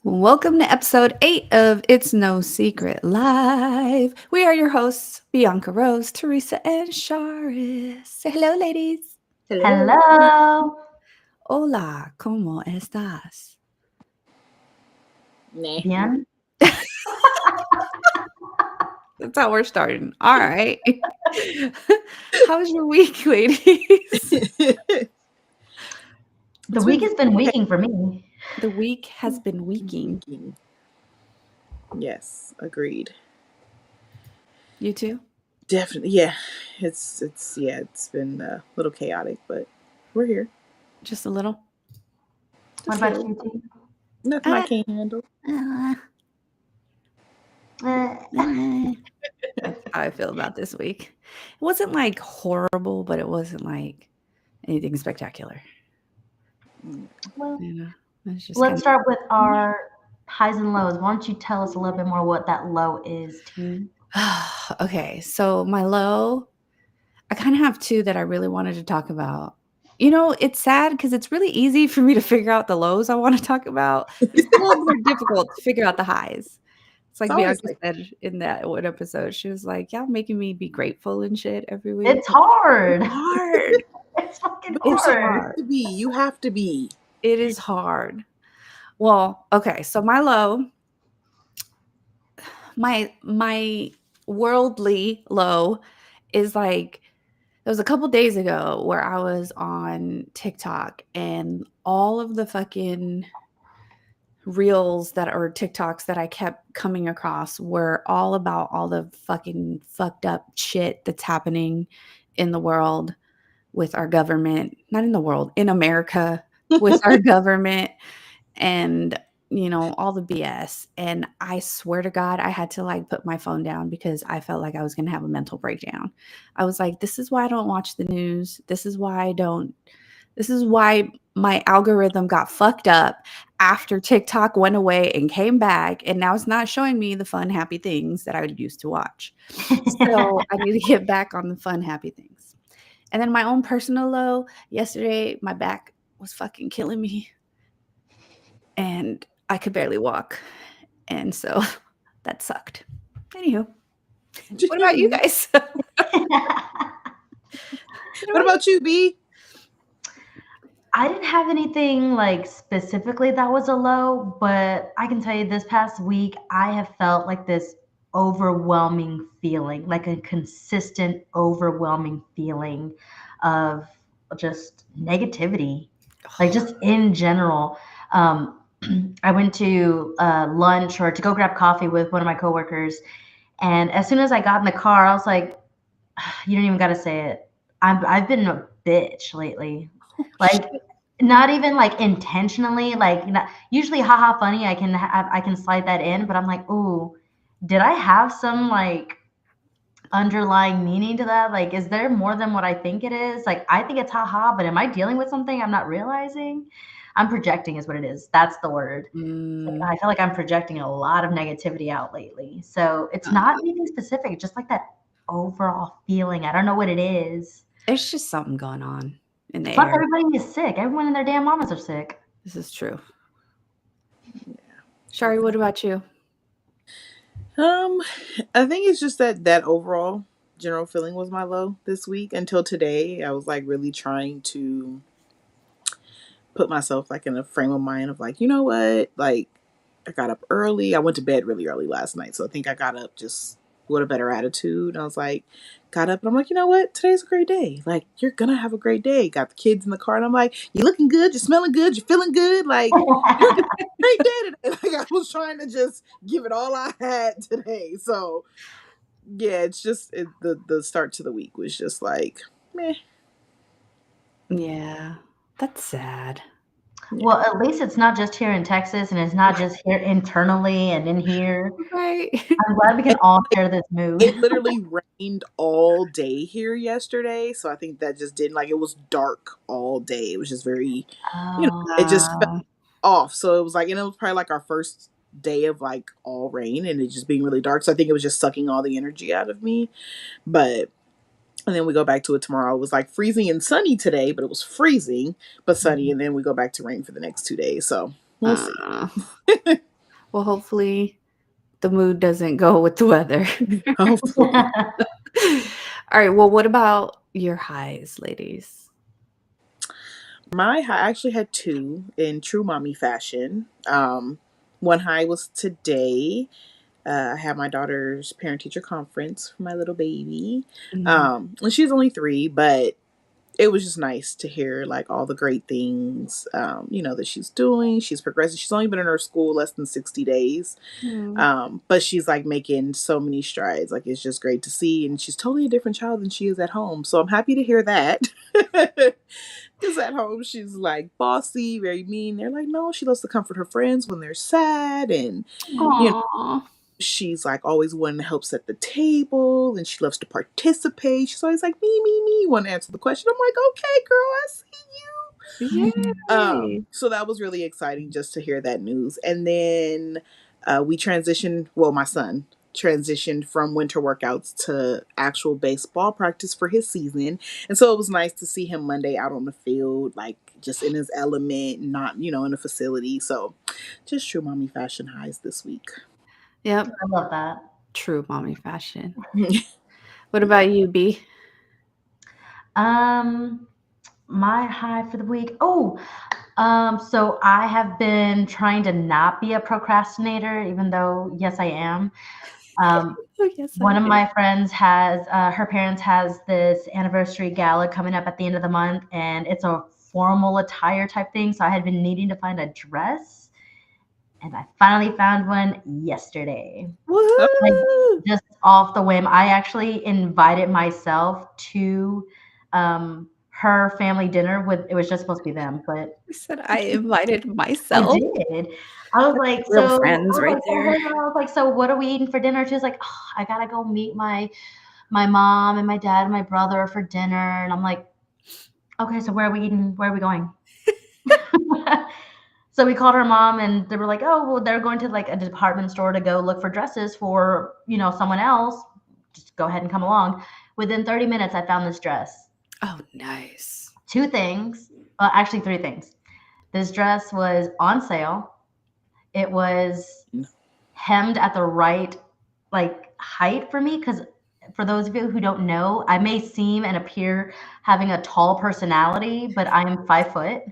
Welcome to episode 8 of It's No Secret Live. We are your hosts, Bianca Rose, Teresa, and Sharis. Say hello, ladies. Hello. Hello. Hola, ¿cómo estás? Nah. Bien. That's how we're starting. All right. How's your week, ladies? The week has been weeking for me. The week has been weeking. Yes, agreed. You too? Definitely. Yeah. It's been a little chaotic, but we're here. Just a little? What Just a about little. you, T? Nothing I can't handle. That's how I feel about this week. It wasn't like horrible, but it wasn't like anything spectacular. Well, You know, it's just let's start with our highs and lows. Why don't you tell us a little bit more what that low is, T? Okay, so my low, I kind of have two that I really wanted to talk about. You know, it's sad because it's really easy for me to figure out the lows I want to talk about. It's a little more difficult to figure out the highs. It's like It's always Bianca like said in that one episode. She was like, "Y'all making me be grateful and shit every week." It's hard. It's hard. It's fucking but It's you hard. hard. have to be. You have to be. It is hard. Well, okay, so my low, my worldly low is like there was a couple days ago where I was on TikTok and all of the fucking reels that or TikToks that I kept coming across were all about all the fucking fucked up shit that's happening in the world with our government, not in the world, in America with our government and all the BS. And I swear to God, I had to like put my phone down because I felt like I was going to have a mental breakdown. I was like, this is why I don't watch the news. This is why my algorithm got fucked up after TikTok went away and came back. And now it's not showing me the fun, happy things that I would used to watch. So I need to get back on the fun, happy things. And then my own personal low, yesterday, my back was fucking killing me and I could barely walk. And so that sucked. Anywho, what about you guys? What about you, B? I didn't have anything like specifically that was a low, but I can tell you this past week, I have felt like this overwhelming feeling, like a consistent, overwhelming feeling of just negativity, like just in general. Um, I went to lunch or to go grab coffee with one of my coworkers, and as soon as I got in the car, I was like, "You don't even got to say it. I've been a bitch lately." Like not even like intentionally, like usually haha funny I can slide that in, but I'm like, ooh, did I have some like underlying meaning to that? Like, is there more than what I think it is? Like, I think it's haha, but am I dealing with something I'm not realizing? I'm projecting is what it is. That's the word. Like, I feel like I'm projecting a lot of negativity out lately. So it's not anything specific, just like that overall feeling. I don't know what it is. There's just something going on in the Plus, air. everybody is sick. Everyone and their damn mamas are sick. This is true. Shari, what about you? I think it's just that overall general feeling was my low this week until today. I was like really trying to put myself like in a frame of mind of like, you know what? Like I got up early. I went to bed really early last night. So I think I got up just with a better attitude. And I was like, got up and I'm like, you know what? Today's a great day. Like, you're going to have a great day. Got the kids in the car and I'm like, you're looking good. You're smelling good. You're feeling good. Like, you're going to have a great day today. Like, I was trying to just give it all I had today. So, yeah, it's just the start to the week was just like, meh. Yeah, that's sad. Well, at least it's not just here in Texas, and it's not just here internally and in here. Right. I'm glad we can all share this mood. It literally rained all day here yesterday. So I think that just didn't like it was dark all day. It was just very, it just felt Oh, off. So it was like, and it was probably like our first day of like all rain and it just being really dark. So I think it was just sucking all the energy out of me. But, and then we go back to it tomorrow. It was like freezing and sunny today, but it was freezing, but sunny. And then we go back to rain for the next 2 days. So we'll see. Well, hopefully the mood doesn't go with the weather. Hopefully. All right. Well, what about your highs, ladies? My high, I actually had two in true mommy fashion. One high was today. I had my daughter's parent teacher conference for my little baby. Mm. And she's only 3, but it was just nice to hear like all the great things, that she's doing. She's progressing. She's only been in her school less than 60 days. Mm. But she's like making so many strides. Like it's just great to see. And she's totally a different child than she is at home. So I'm happy to hear that. Because at home she's like bossy, very mean. They're like, no, she loves to comfort her friends when they're sad. And, you know, Aw. she's like always wanting to help set the table and she loves to participate. She's always like, me, want to answer the question. I'm like, okay, girl, I see you. Yay. So that was really exciting just to hear that news. And then we transitioned, well, my son transitioned from winter workouts to actual baseball practice for his season. And so it was nice to see him Monday out on the field, like just in his element, not, in a facility. So just true mommy fashion highs this week. Yep. I love that. True mommy fashion. What about you, B? Um, my high for the week. Oh, so I have been trying to not be a procrastinator, even though yes, I am. Um, Oh, yes, I One of am. my friends has her parents has this anniversary gala coming up at the end of the month, and it's a formal attire type thing. So I had been needing to find a dress, and I finally found one yesterday. Like Woohoo! just off the whim. I actually invited myself to her family dinner with it was just supposed to be them, but I said I invited I myself. did. I was That's like, real so friends right I there. heard her, I was like, so what are we eating for dinner? She was like, oh, I gotta go meet my mom and my dad and my brother for dinner. And I'm like, okay, so where are we eating? Where are we going? So we called her mom and they were like, oh, well, they're going to like a department store to go look for dresses for, someone else. Just go ahead and come along. Within 30 minutes, I found this dress. Oh, nice. Two things, actually, three things. This dress was on sale. It was hemmed at the right like height for me because for those of you who don't know, I may seem and appear having a tall personality, but I am 5 foot.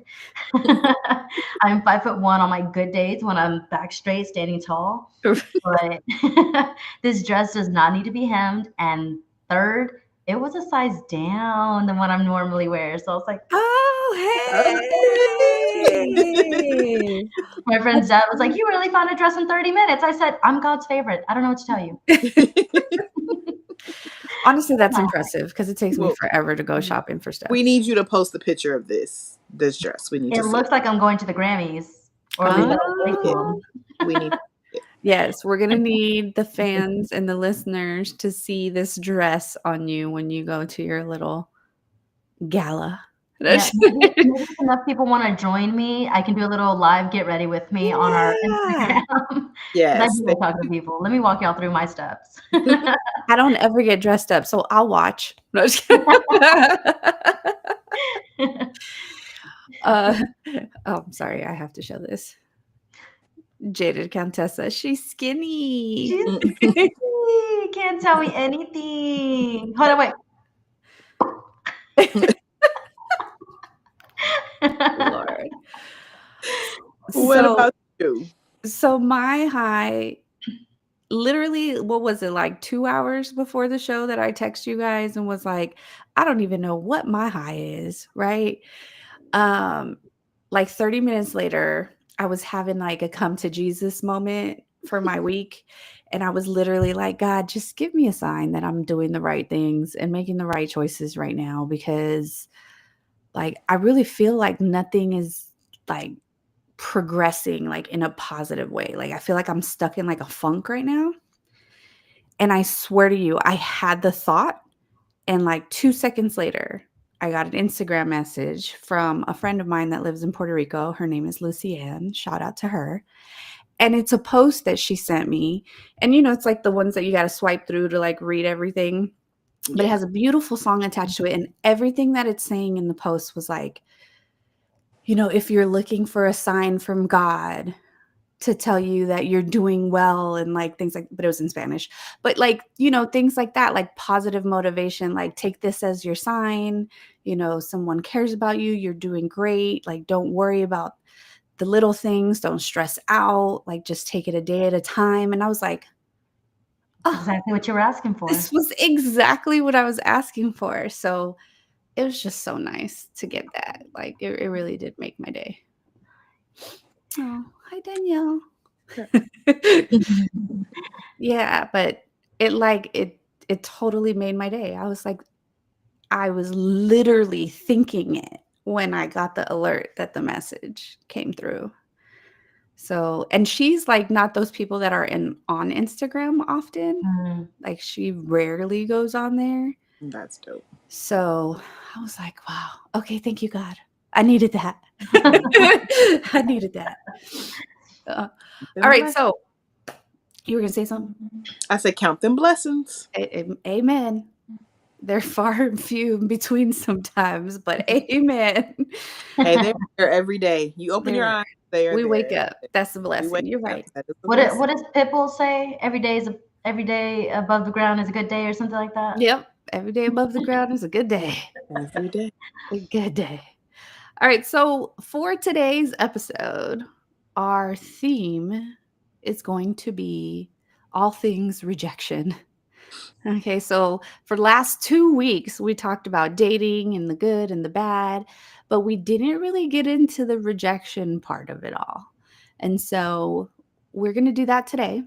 I'm 5'1" on my good days when I'm back straight, standing tall. But this dress does not need to be hemmed. And third, it was a size down than what I'm normally wear. So I was like, Oh, hey! my friend's dad was like, "You really found a dress in 30 minutes." I said, "I'm God's favorite. I don't know what to tell you." Honestly, that's impressive because it takes me Well, forever to go shopping for stuff. we need you to post a picture of this dress. We need It to see. looks like I'm going to the Grammys, or at least We I would like it. Oh, to We need it. yes, we're gonna need the fans and the listeners to see this dress on you when you go to your little gala. Yeah, maybe if enough people want to join me, I can do a little live get ready with me on our Yeah. Instagram. 'Cause I Yes. do like talking to people. Let me walk y'all through my steps. I don't ever get dressed up, so I'll watch. No, just kidding. uh, oh, I'm sorry. I have to show this. Jaded Countessa. She's skinny. She's skinny. Can't tell me anything. Hold on, wait. Lord. What So, about you? so my high, literally, what was it, like 2 hours before the show that I text you guys and was like, I don't even know what my high is, right? Um, like 30 minutes later, I was having like a come to Jesus moment for my week. And I was literally like, God, just give me a sign that I'm doing the right things and making the right choices right now because like I really feel like nothing is like progressing like in a positive way. Like I feel like I'm stuck in like a funk right now. And I swear to you, I had the thought and like 2 seconds later, I got an Instagram message from a friend of mine that lives in Puerto Rico. Her name is Lucy Ann. Shout out to her. And it's a post that she sent me. And it's like the ones that you got to swipe through to like read everything. But it Yeah. has a beautiful song attached to it. And everything that it's saying in the post was like, if you're looking for a sign from God, to tell you that you're doing well and like things like, but it was in Spanish. But like, things like that, like positive motivation, like take this as your sign, someone cares about you, you're doing great, like don't worry about the little things, don't stress out, like just take it a day at a time. And I was like, It's oh, exactly what you were asking this for. was exactly what I was asking for. So it was just so nice to get that. Like it really did make my day. Oh, hi Danielle. Yeah, but it totally made my day. I was like, I was literally thinking it when I got the alert that the message came through. So, and she's like not those people that are on Instagram often. Mm. Like she rarely goes on there. That's dope. So I was like, wow, okay, thank you, God. I needed that. I needed that. All right, so you were gonna say something? I said, count them blessings. Amen. They're far and few in between sometimes, but amen. Hey, they're there every day. You open your There. eyes, they are We there. wake up. That's a We wake blessing. You're up. right. That is a What blessing. does Pitbull say? Every day above the ground is a good day, or something like that. Yep. Every day above the ground is a good day. Every day. A good day. All right. So for today's episode, our theme is going to be all things rejection. Okay, so for the last 2 weeks, we talked about dating and the good and the bad, but we didn't really get into the rejection part of it all. And so we're going to do that today.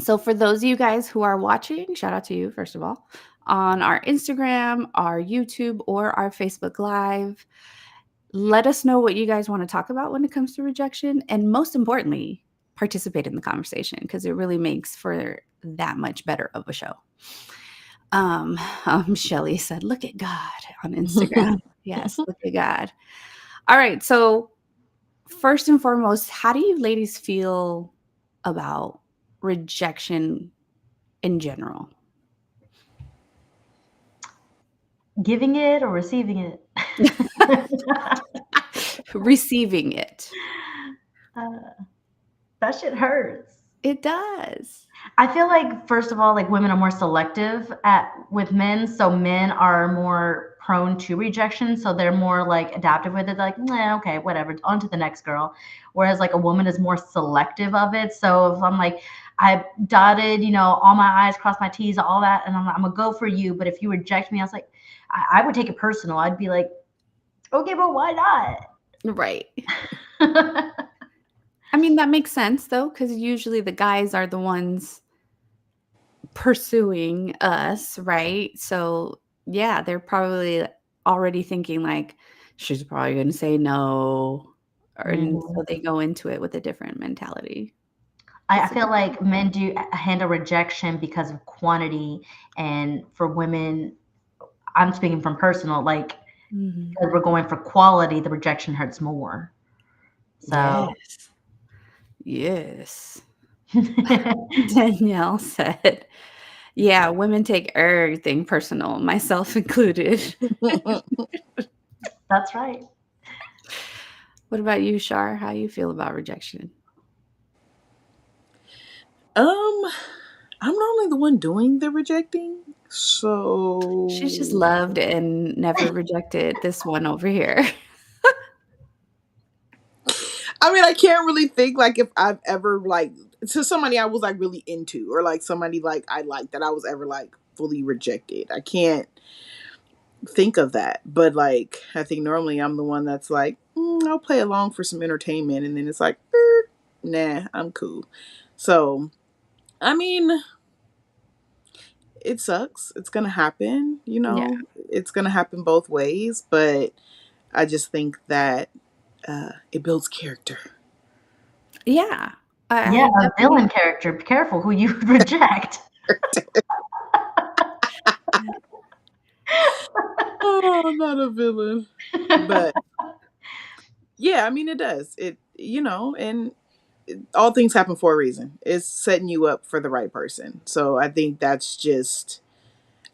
So for those of you guys who are watching, shout out to you, first of all, on our Instagram, our YouTube, or our Facebook Live. Let us know what you guys want to talk about when it comes to rejection. And most importantly, participate in the conversation because it really makes for that much better of a show. Shelly said, look at God on Instagram. Yes, look at God. All right. So first and foremost, how do you ladies feel about rejection in general? Giving it or receiving it? Receiving it. That shit hurts. It does. I feel like, first of all, like women are more selective with men, so men are more prone to rejection, so they're more like adaptive with it, like, nah, okay, whatever, on to the next girl. Whereas like a woman is more selective of it. So if I'm like, I dotted, all my I's, crossed my T's, all that, and I'm gonna go for you, but if you reject me, I was like, I would take it personal. I'd be like, okay, but why Right. not? I mean, that makes sense though, because usually the guys are the ones pursuing us, right? So yeah, they're probably already thinking like she's probably going to say no, and Mhm. so they go into it with a different mentality. I That's a feel good like men do handle rejection because of quantity, and for women, I'm speaking from personal, like Mhm. because we're going for quality, the rejection hurts more. So Yes. Yes. Danielle said, yeah, women take everything personal, myself included. that's right. What about you, Shar? How you feel about rejection? I'm normally the one doing the rejecting. So She's just loved and never rejected this one over here. I mean, I can't really think like if I've ever like to somebody I was like really into or like somebody like I like that I was ever like fully rejected. I can't think of that. But like I think normally I'm the one that's like, I'll play along for some entertainment and then it's like, nah, I'm cool. So I mean, it sucks. It's gonna happen, Yeah. It's gonna happen both ways, but I just think that it builds character. Yeah. Yeah, I a definitely villain character. Be careful who you reject. Oh, I'm not a villain. But yeah, I mean, it does. And all things happen for a reason. It's setting you up for the right person. So I think that's just,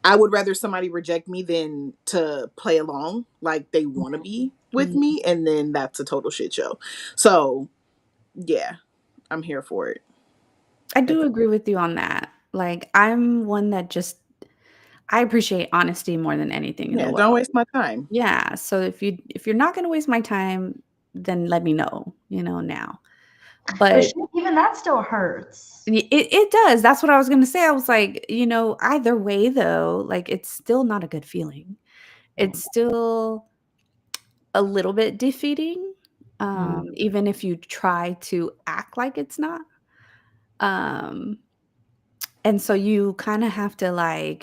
I would rather somebody reject me than to play along like they want to be with Mhm. me. And then that's a total shit show. So yeah, I'm here for it. I If do agree with you on that. Like, I'm one that just I appreciate honesty more than anything in the yeah, don't world. waste my time. Yeah, so if you're not gonna waste my time, then let me know, now. But But shit, even that still hurts. it does. That's what I was gonna say. I was like, either way though, like it's still not a good feeling. It's still a little bit defeating, Mm. even if you try to act like it's not. Um, and so you kind of have to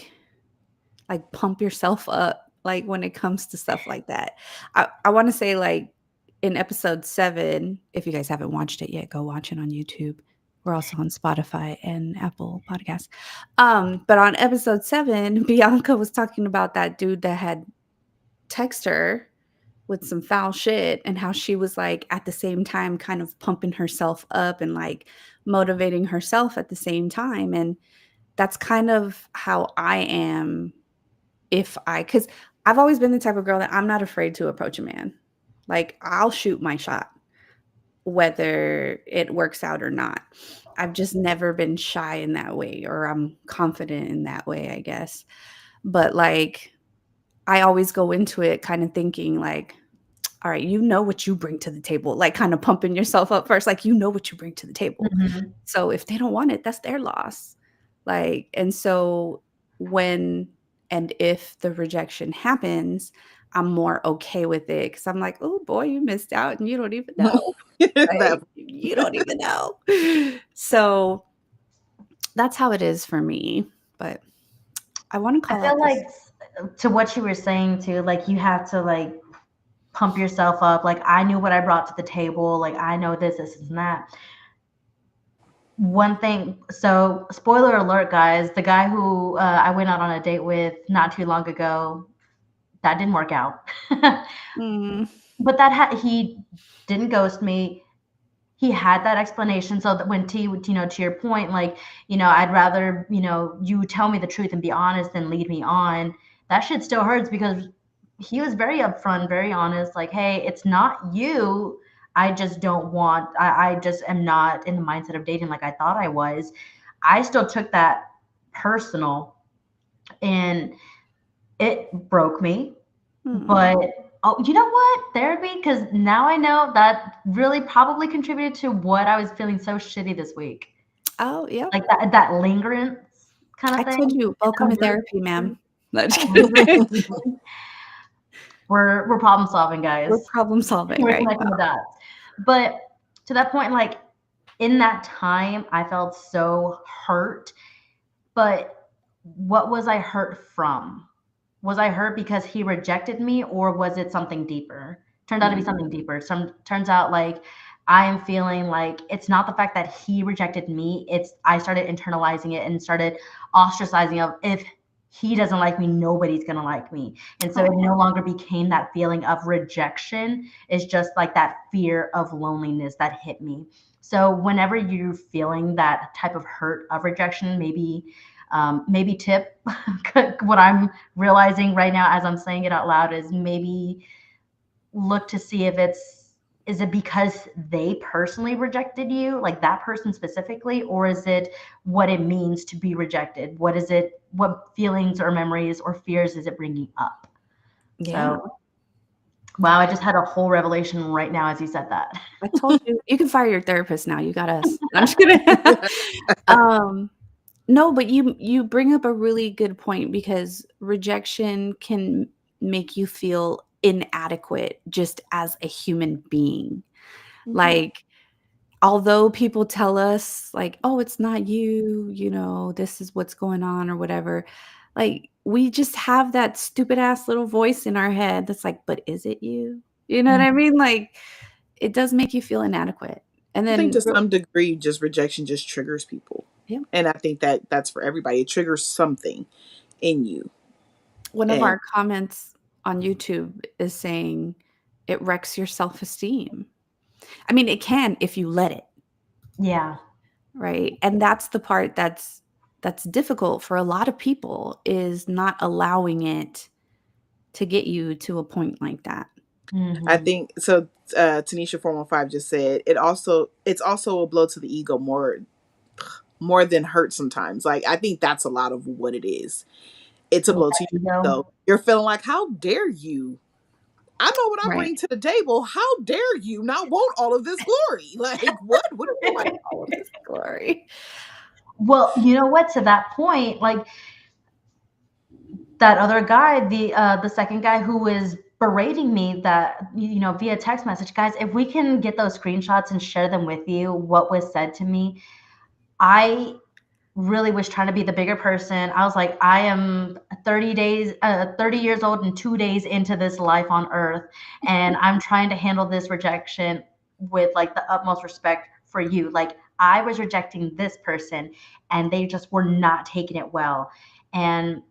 pump yourself up like when it comes to stuff like that. I want to say like in episode 7, if you guys haven't watched it yet, go watch it on YouTube. We're also on Spotify and Apple Podcasts. But on episode 7, Bianca was talking about that dude that had text her with some foul shit and how she was like at the same time kind of pumping herself up and like motivating herself at the same time. And that's kind of how I am because I've always been the type of girl that I'm not afraid to approach a man. Like I'll shoot my shot, whether it works out or not. I've just never been shy in that way, or I'm confident in that way, I guess. But like, I always go into it kind of thinking like, all right, you know what you bring to the table, like kind of pumping yourself up first, like, you know what you bring to the table. Mhm. So if they don't want it, that's their loss. Like, and so when and if the rejection happens, I'm more okay with it because I'm like, oh boy, you missed out and you don't even know. That Like, you don't even know. So that's how it is for me. But I want to I call feel out like this. to what you were saying too, like you have to like pump yourself up. Like I knew what I brought to the table. Like I know this, and that. One thing, so spoiler alert, guys, the guy who I went out on a date with not too long ago, that didn't work out. Mm, But he didn't ghost me. He had that explanation so that when to your point, like, I'd rather, you tell me the truth and be honest than lead me on. That shit still hurts because he was very upfront, very honest, like, hey, it's not you. I just don't want, I just am not in the mindset of dating like I thought I was. I still took that personal and it broke me. mm. But oh, you know what? Therapy, because now I know that really probably contributed to what I was feeling so shitty this week. Oh, yep. Like that lingerance kind I of thing. told you, And welcome that to really therapy, ma'am. No, just that kidding. lingering. We're problem solving, We're guys. problem solving We're right connecting the now. dots. But to that point, like in that time, I felt so hurt. But what was I hurt from? Was I hurt because he rejected me, or was it something deeper? Turned out to be Mm, something deeper. Turns out like I am feeling like it's not the fact that he rejected me. It's I started internalizing it and started ostracizing of if he doesn't like me, nobody's gonna like me. And so it aw, no longer became that feeling of rejection. It's just like that fear of loneliness that hit me. So whenever you're feeling that type of hurt of rejection, maybe tip what I'm realizing right now as I'm saying it out loud is maybe look to see if is it because they personally rejected you, like that person specifically, or is it what it means to be rejected? What is it? What feelings or memories or fears is it bringing up? yeah. So, wow, I just had a whole revelation right now as you said that. I told you. You can fire your therapist now, you got us. No, I'm just kidding. Um, no, but you bring up a really good point because rejection can make you feel inadequate just as a human being. Mhm. Like, although people tell us like, "Oh, it's not you, this is what's going on," or whatever, like, we just have that stupid ass little voice in our head that's like, "But is it you?" You know what I Mhm. mean? Like, it does make you feel inadequate. And I think then to some degree, just rejection just triggers people, yeah, and I think that that's for everybody. It triggers something in you, one of and our comments on YouTube is saying it wrecks your self-esteem. I mean, it can if you let it, Yeah. right? And that's the part that's difficult for a lot of people is not allowing it to get you to a point like that. I Mhm. think so. Tanisha 415 just said it's also a blow to the ego more than hurt sometimes. Like I think that's a lot of what it is. It's a With blow to that your ego. ego. You're feeling like, how dare you? I know what I Right. bring to the table. How dare you not want all of this glory? Like what? What do you Like mean? all of this glory. Well, you know what? To that point, like that other guy, the second guy who was berating me, that via text message, guys, if we can get those screenshots and share them with you, what was said to me, I really was trying to be the bigger person. I was like, I am 30 years old and 2 days into this life on earth. And I'm trying to handle this rejection with like the utmost respect for you. Like I was rejecting this person and they just were not taking it well. And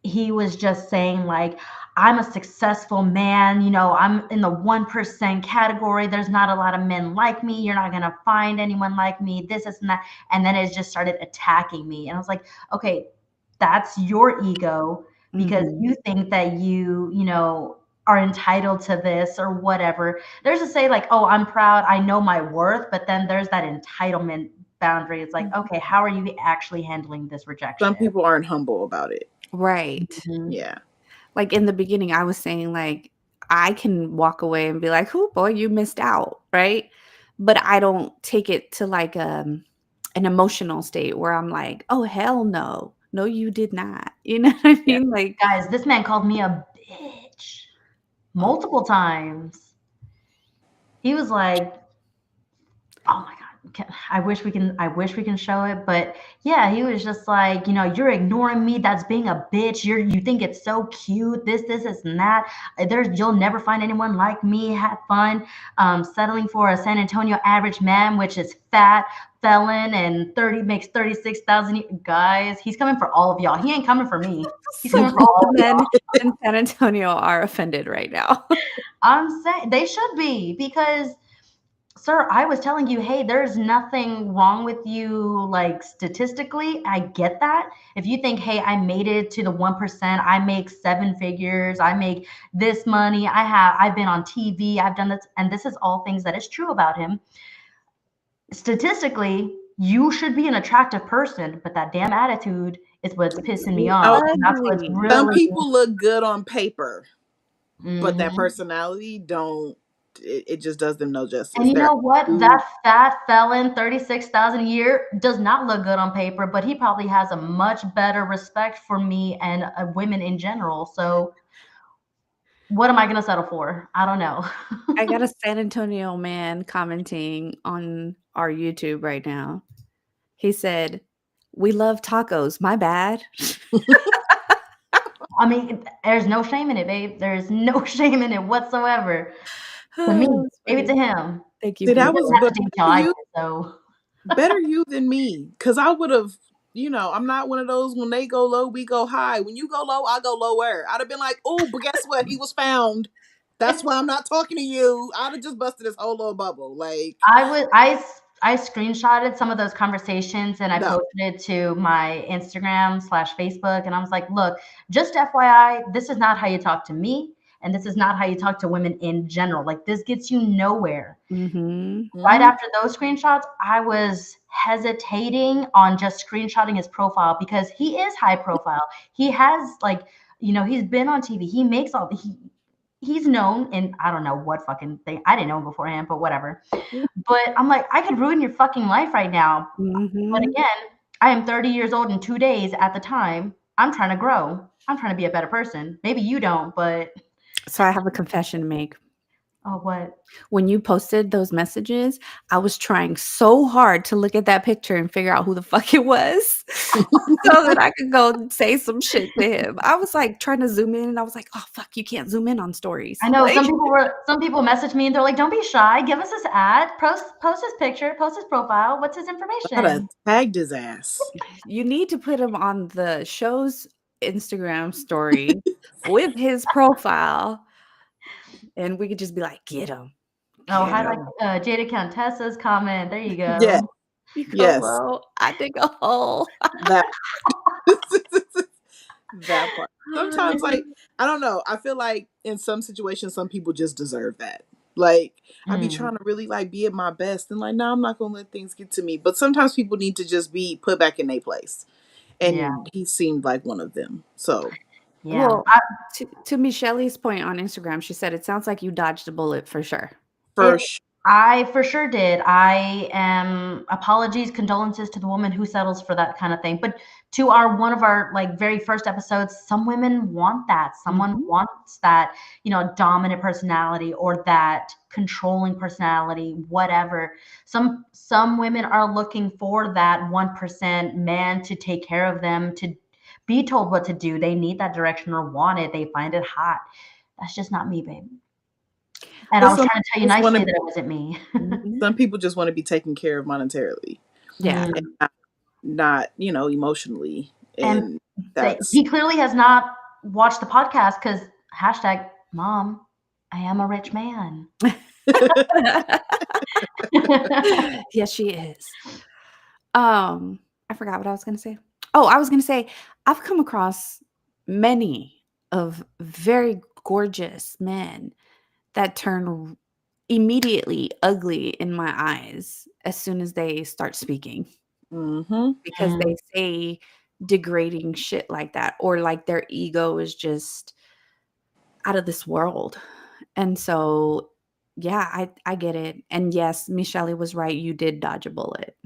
he was just saying like, I'm a successful man, I'm in the 1% category, there's not a lot of men like me, you're not going to find anyone like me, this and that. And then it just started attacking me and I was like, okay, that's your ego, because Mhm. you think that are entitled to this or whatever. There's to say like, oh, I'm proud, I know my worth, but then there's that entitlement boundary. It's like, Mhm. okay, how are you actually handling this Some rejection? people aren't humble about it. Right. Mhm. Yeah. Like in the beginning, I was saying like I can walk away and be like, "Oh boy, you missed out," right? But I don't take it to like an emotional state where I'm like, "Oh hell no, no, you did not." You know what I Yeah. mean? Like, Guys, this man called me a bitch oh, multiple times. He was like, "Oh my god, I wish we can show it, but yeah, he was just like, you're ignoring me. That's being a bitch. You think it's so cute. This, and that. You'll never find anyone like me. Have fun, settling for a San Antonio average man, which is fat, felon, and 36,000. Guys, he's coming for all of y'all. He ain't coming for me. He's some coming for of all the of men y'all. in San Antonio are offended right now. I'm saying they should be, because sir, I was telling you, hey, there's nothing wrong with you, like statistically. I get that. If you think, hey, I made it to the 1%, I make seven figures, I make this money, I've been on TV, I've done this, and this is all things that is true about him. Statistically, you should be an attractive person, but that damn attitude is what's pissing me You Oh, off. And that's what's ugly. some really. people look good on paper, but that Mhm. personality don't. It just does them no And justice. you They're know what? too. That fat felon, 36,000 a year, does not look good on paper, but he probably has a much better respect for me and women in general. So, what am I going to settle for? I don't know. I got a San Antonio man commenting on our YouTube right now. He said, "We love tacos. My bad." I mean, there's no shame in it, babe. There's no shame in it whatsoever. To me, Oh, it's maybe to funny. him. Thank you See, for He your that was doesn't have but to date y'all. better I you, did, so. better you than me, because I would have. I'm not one of those when they go low, we go high. When you go low, I go lower. I'd have been like, oh, but guess what? He was found. That's why I'm not talking to you. I'd have just busted this whole little bubble. Like, I screenshotted some of those conversations and I no. posted it to my Instagram/Facebook, and I was like, look, just FYI, this is not how you talk to me, and this is not how you talk to women in general. Like this gets you nowhere. Mhm. Right Mhm. after those screenshots, I was hesitating on just screenshotting his profile because he is high profile. He has like, he's been on TV. He makes he's known in I don't know what fucking thing. I didn't know him beforehand, but whatever. But I'm like, I could ruin your fucking life right now. But Mhm. again, I am 30 years old in 2 days at the time. I'm trying to grow. I'm trying to be a better person. Maybe you don't, but So I have a confession to make. oh, what? When you posted those messages, I was trying so hard to look at that picture and figure out who the fuck it was so that I could go say some shit to him. I was, like, trying to zoom in, and I was like, "Oh, fuck, you can't zoom in on I stories." know Like, some people message me and they're like, "Don't be shy. Give us his ad. Post his picture. Post his profile. What's his I'd have information?" tagged his ass. you need to put him on the show's Instagram story with his profile, and we could just be like, "Get him, Oh, get highlight him." Jada Countessa's comment. There you Yeah. go. You go Yes. low, I dig a hole. That that part. sometimes, like, I don't know. I feel like in some situations, some people just deserve that. Like, I be Mm, trying to really like be at my best, and like, no, I'm not gonna let things get to me. But sometimes people need to just be put back in their place, yeah, and he seemed like one of them. So yeah. Well, to Michelle's point on Instagram, she said, "It sounds like you dodged a bullet for sure." for It sure. I for sure did. I am apologies, condolences to the woman who settles for that kind of thing. But to our one of our like very first episodes, some women want that. Someone Mhm. wants that, dominant personality or that controlling personality, whatever. Some women are looking for that 1% man to take care of them, to be told what to do. They need that direction or want it. They find it hot. That's just not me, babe. And I But was trying to tell you just want nicely to. that it wasn't me. Mhm. Some people just want to be taken care of monetarily, Yeah. and Mm. not emotionally, And and that's. he clearly has not watched the podcast because hashtag mom, I am a rich man. Yes, she is. I forgot what I was gonna say. Oh, I was gonna say, I've come across many of very gorgeous men that turn immediately ugly in my eyes as soon as they start speaking Hmm. because Mm. they say degrading shit like that, or like their ego is just out of this world. And so, yeah, I get it. And yes, Michelle was right. You did dodge a bullet.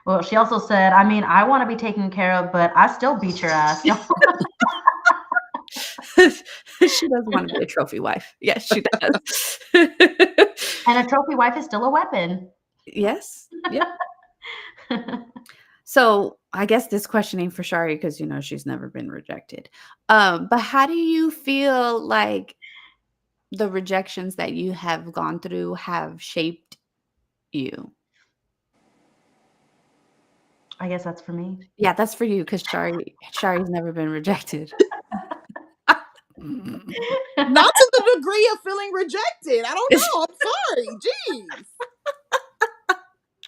Well, she also said, I mean, I want to be taken care of, but I still beat your ass. She does want to be a trophy wife. Yes, she does. And a trophy wife is still a weapon. Yes. Yep. So I guess this question ain't for Shari because she's never been rejected. But how do you feel like the rejections that you have gone through have shaped you? I guess that's for me. Yeah, that's for you because Shari's never been rejected. Not to the degree of feeling rejected. I don't know. I'm sorry. Jeez.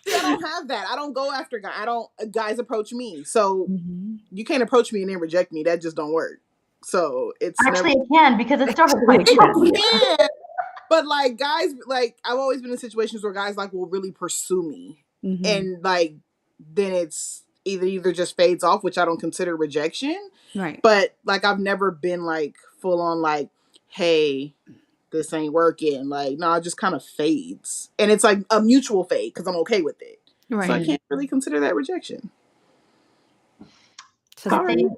See, I don't have that. I don't go after guys. I don't. Guys approach me, so Mhm. you can't approach me and then reject me. That just don't work. So it's never. Actually, it can because it still hurts my Actually, it It can, feelings. yeah. can, but like guys, like I've always been in situations where guys like will really pursue me, Mhm. and like then it's either just fades off, which I don't consider rejection. Right. But like I've never been like full on like, hey, this ain't working. Like, no, it just kind of fades. And it's like a mutual fade because I'm okay with it. So I Right. Mm. can't really consider that rejection. So I Sorry. think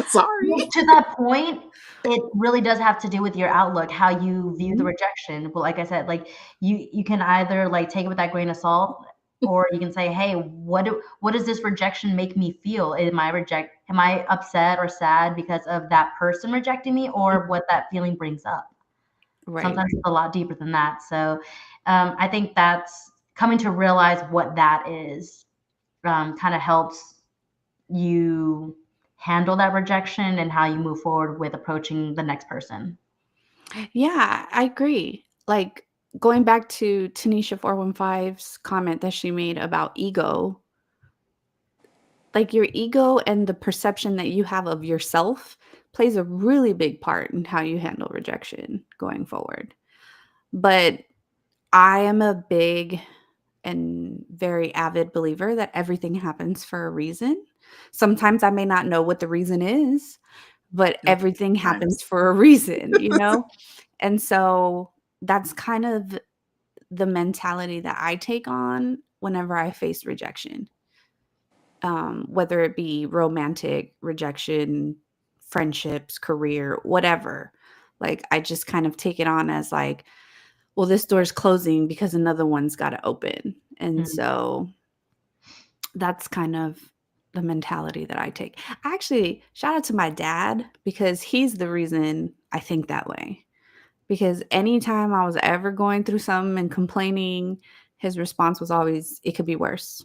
Sorry. well, to that point, it really does have to do with your outlook, how you view the Mhm. rejection. But like I said, like you can either like take it with that grain of salt, or you can say, "Hey, what does this rejection make me feel? Am I upset or sad because of that person rejecting me, or what that feeling brings up?" Right. Sometimes it's a lot deeper than that. So, I think that's coming to realize what that is, kind of helps you handle that rejection and how you move forward with approaching the next person. Yeah, I agree. Like, going back to Tanisha 415's comment that she made about ego, like, your ego and the perception that you have of yourself plays a really big part in how you handle rejection going forward. But I am a big and very avid believer that everything happens for a reason. Sometimes I may not know what the reason is, but No, everything happens times. for a reason? And so that's kind of the mentality that I take on whenever I face rejection, whether it be romantic rejection, friendships, career, whatever. Like, I just kind of take it on as like, well, this door's closing because another one's got to open. And Mm. so that's kind of the mentality that I take. Actually, shout out to my dad because he's the reason I think that way. Because anytime I was ever going through something and complaining, his response was always, it could be worse.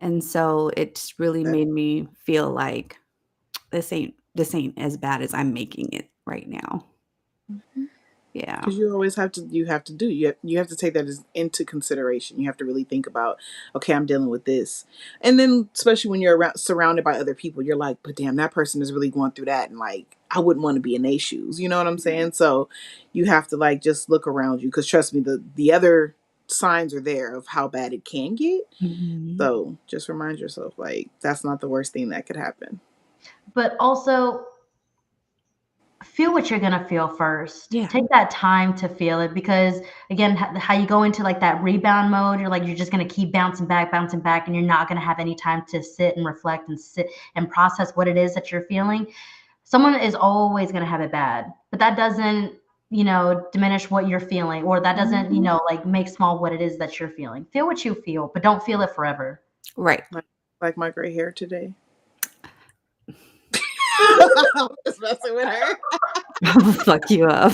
And so it's really made me feel like this ain't as bad as I'm making it right now. Mhm. Yeah. Because you have to do you have to take that into consideration. You have to really think about, okay, I'm dealing with this, and then especially when you're surrounded by other people, you're like, but damn, that person is really going through that, and like I wouldn't want to be in their shoes. You know what I'm saying? So you have to like just look around you, because trust me, the other signs are there of how bad it can get. Mhm. So just remind yourself, like, that's not the worst thing that could happen. But also, feel what you're gonna feel first. Yeah. Take that time to feel it, because again, how you go into like that rebound mode, you're just gonna keep bouncing back, and you're not gonna have any time to sit and reflect and sit and process what it is that you're feeling. Someone is always gonna have it bad, but that doesn't, diminish what you're feeling, or that doesn't, Mhm. like make small what it is that you're feeling. Feel what you feel, but don't feel it forever. Right. Like my gray hair today. Just messing with her. I'll fuck you up.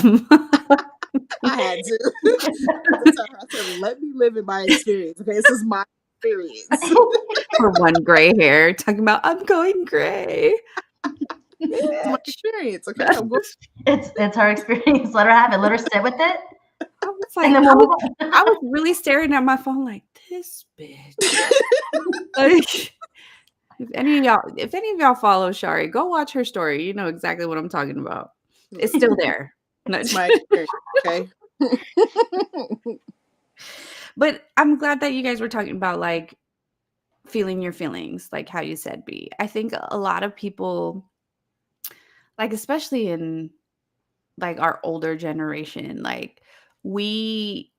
I had to. I had to tell her. I said, "Let me live in my experience. Okay, this is my experience. For one gray hair, talking about I'm going gray. It's my Bitch. experience. Okay, I'm going." It's her experience. Let her have it. Let her sit with it, I was and like, then we'll move on. I was really staring at my phone like this bitch. Like, if any of y'all follow Shari, go watch her story. You know exactly what I'm talking about. It's still there. No, It's my experience. Okay. but I'm glad that you guys were talking about like feeling your feelings, like how you said, B. I think a lot of people, like especially in like our older generation, like we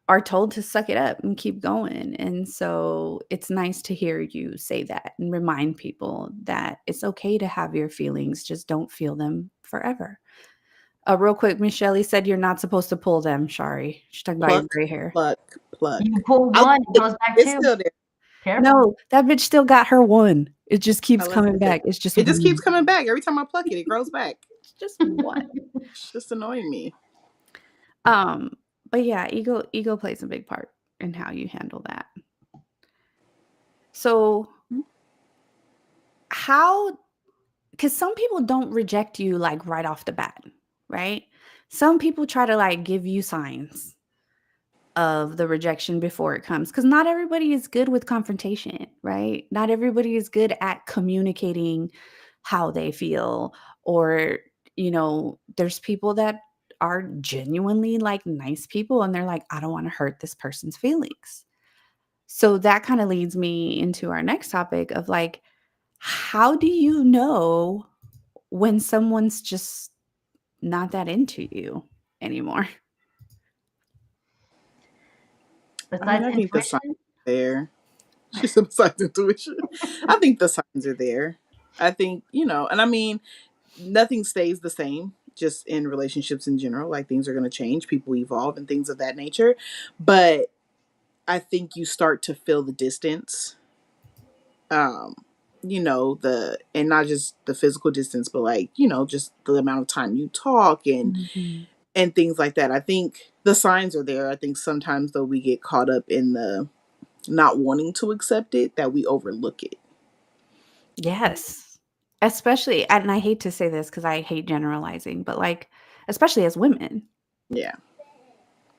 are told to suck it up and keep going. And so it's nice to hear you say that and remind people that it's okay to have your feelings, just don't feel them forever. Real quick, Miss Shelley said you're not supposed to pull them, Shari. She's talking about your Pluck, gray hair. pluck, pluck. You pull I'll one, it take goes it. back It's two. still there. Careful. No, that bitch still got her one. It just keeps coming Listen, back. It's just it just keeps one. coming back. Every time I pluck it, it grows back. It's just one. It's just annoying me. Um, but yeah, ego plays a big part in how you handle that. So how, because some people don't reject you like right off the bat, right? Some people try to like give you signs of the rejection before it comes, because not everybody is good with confrontation, right? Not everybody is good at communicating how they feel, or there's people that are genuinely like nice people and they're like, I don't want to hurt this person's feelings. So that kind of leads me into our next topic of like, how do you know when someone's just not that into you anymore? I mean, Besides I think the signs intuition, are there. She said besides intuition. I think the signs are there. I think, and I mean, nothing stays the same just in relationships in general. Like, things are going to change, people evolve, and things of that nature. But I think you start to feel the distance. Um, the and not just the physical distance, but like, just the amount of time you talk Mhm. and things like that. I think the signs are there. I think sometimes though we get caught up in the not wanting to accept it, that we overlook it. Yes. Especially, and I hate to say this because I hate generalizing, but like, especially as women, Yeah,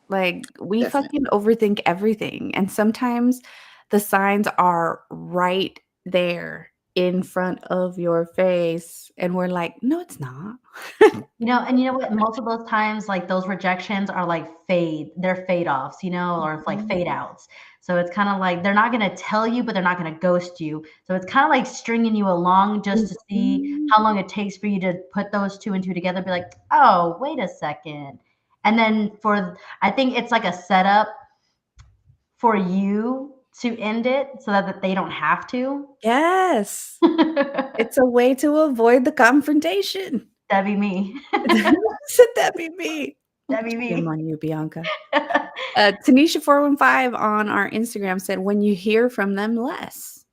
like we definitely. fucking overthink everything. And sometimes the signs are right there in front of your face. And we're like, no, it's not. and you know what? Most of those times, like those rejections are like they're fade offs, or like Mhm. fade outs. So it's kind of like they're not going to tell you, but they're not going to ghost you. So it's kind of like stringing you along just to see Mhm. how long it takes for you to put those two and two together. Be like, oh, wait a second. And then I think it's like a setup for you to end it so that they don't have to. Yes. It's a way to avoid the confrontation. That'd be me. Should that be me? That'd be Shame me. on you, Bianca. Tanisha415 on our Instagram said, when you hear from them less.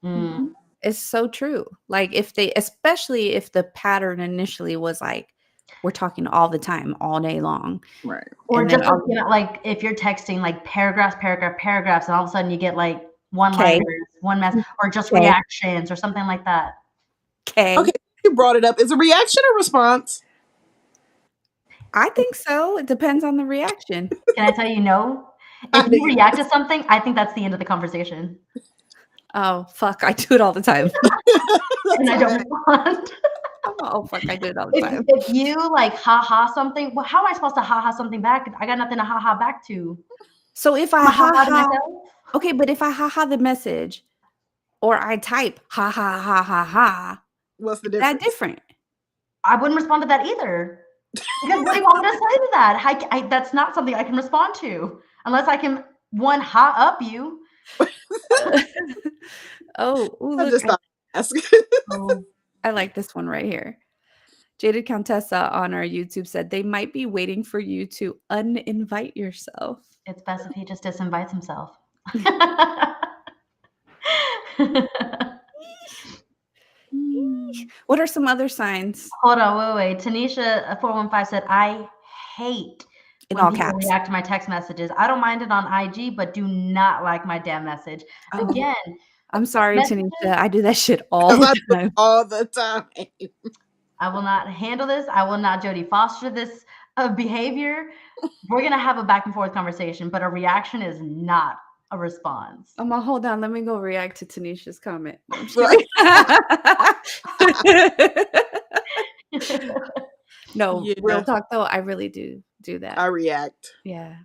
Mm. It's so true. Like especially if the pattern initially was like, we're talking all the time, all day long. Right. Or And then just like if you're texting like paragraphs, and all of a sudden you get like okay, one-liners, one mess, or just okay, reactions or something like that. Okay, okay. you brought it up. Is a reaction a response? I think so. It depends on the reaction. Can I tell you no? I If knew you you. react to something, I think that's the end of the conversation, Oh, fuck, I do it all the time. That's and I don't okay. respond. Oh, fuck, I do it all the If time. if you like ha-ha something, well, how am I supposed to ha-ha something back? I got nothing to ha-ha back to. So if I Am I ha-ha to ha-ha myself? okay, but if I ha-ha the message or I type ha ha ha ha ha, What's the is that difference? different? I wouldn't respond to that either. Because what do you want me to say to that? That's not something I can respond to unless I can one ha up you. Oh, ooh, I look, just thought I'd ask. Oh, I like this one right here. Jaded Countessa on our YouTube said they might be waiting for you to uninvite yourself. it's best if he just disinvites himself. Hmm. What are some other signs? Hold on, wait. Tanisha 415 said, I hate In when all people caps. react to my text messages. I don't mind it on IG, but do not like my damn message. Oh, Again, I'm sorry, messages, Tanisha. I do that shit all Because the I do it time. all the time. I will not handle this. I will not Jodie Foster this behavior. We're going to have a back and forth conversation, but a reaction is not a response. Hold on. Let me go react to Tanisha's comment. No, I'm just Right. kidding. No, real Yeah, talk though, I really do that. I react. Yeah.